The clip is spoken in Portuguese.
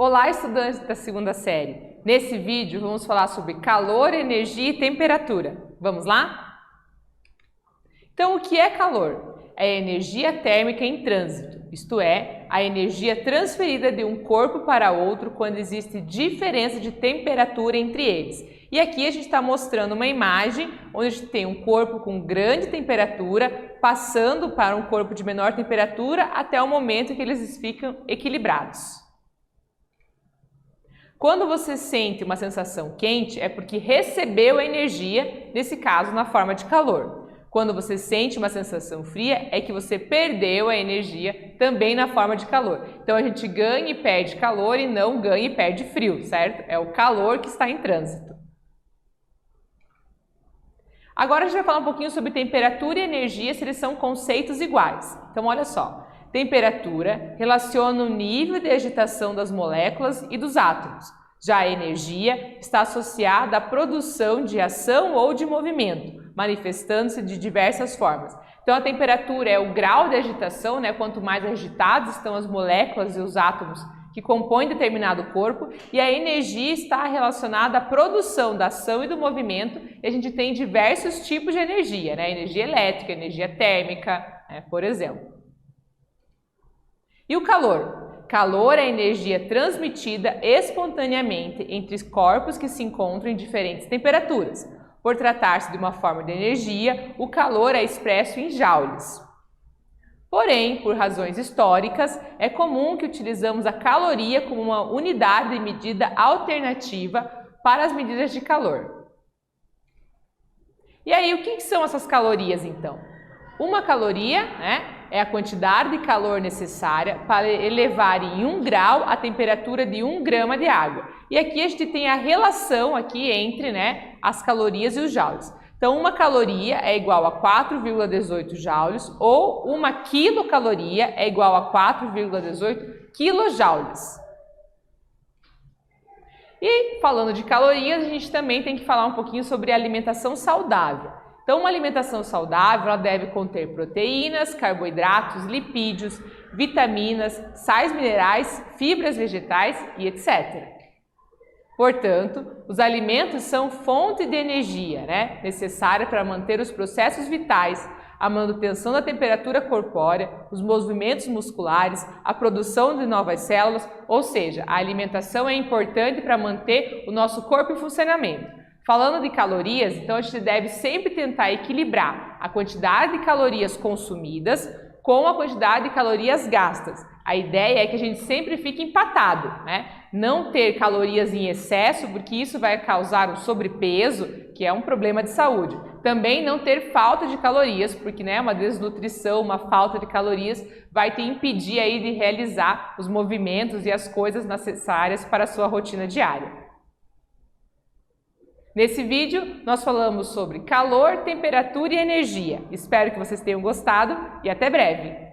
Olá, estudantes da segunda série! Nesse vídeo vamos falar sobre calor, energia e temperatura. Vamos lá? Então, o que é calor? É a energia térmica em trânsito, isto é, a energia transferida de um corpo para outro quando existe diferença de temperatura entre eles. E aqui a gente está mostrando uma imagem onde a gente tem um corpo com grande temperatura passando para um corpo de menor temperatura até o momento que eles ficam equilibrados. Quando você sente uma sensação quente, é porque recebeu a energia, nesse caso na forma de calor. Quando você sente uma sensação fria, é que você perdeu a energia também na forma de calor. Então a gente ganha e perde calor e não ganha e perde frio, certo? É o calor que está em trânsito. Agora a gente vai falar um pouquinho sobre temperatura e energia, se eles são conceitos iguais. Então olha só. Temperatura relaciona o nível de agitação das moléculas e dos átomos. Já a energia está associada à produção de ação ou de movimento, manifestando-se de diversas formas. Então a temperatura é o grau de agitação, né? Quanto mais agitados estão as moléculas e os átomos que compõem determinado corpo, e a energia está relacionada à produção da ação e do movimento, e a gente tem diversos tipos de energia, né? Energia elétrica, energia térmica, por exemplo. E o calor? Calor é a energia transmitida espontaneamente entre corpos que se encontram em diferentes temperaturas. Por tratar-se de uma forma de energia, o calor é expresso em joules. Porém, por razões históricas, é comum que utilizamos a caloria como uma unidade de medida alternativa para as medidas de calor. E aí, o que são essas calorias então? Uma caloria, é a quantidade de calor necessária para elevar em 1 grau a temperatura de 1 grama de água. E aqui a gente tem a relação aqui entre as calorias e os joules. Então, uma caloria é igual a 4,18 joules ou uma quilocaloria é igual a 4,18 quilojoules. E falando de calorias, a gente também tem que falar um pouquinho sobre alimentação saudável. Então, uma alimentação saudável ela deve conter proteínas, carboidratos, lipídios, vitaminas, sais minerais, fibras vegetais e etc. Portanto, os alimentos são fonte de energia necessária para manter os processos vitais, a manutenção da temperatura corpórea, os movimentos musculares, a produção de novas células, ou seja, a alimentação é importante para manter o nosso corpo em funcionamento. Falando de calorias, então a gente deve sempre tentar equilibrar a quantidade de calorias consumidas com a quantidade de calorias gastas. A ideia é que a gente sempre fique empatado, Não ter calorias em excesso, porque isso vai causar um sobrepeso, que é um problema de saúde. Também não ter falta de calorias, porque uma desnutrição, uma falta de calorias vai te impedir aí de realizar os movimentos e as coisas necessárias para a sua rotina diária. Nesse vídeo, nós falamos sobre calor, temperatura e energia. Espero que vocês tenham gostado e até breve!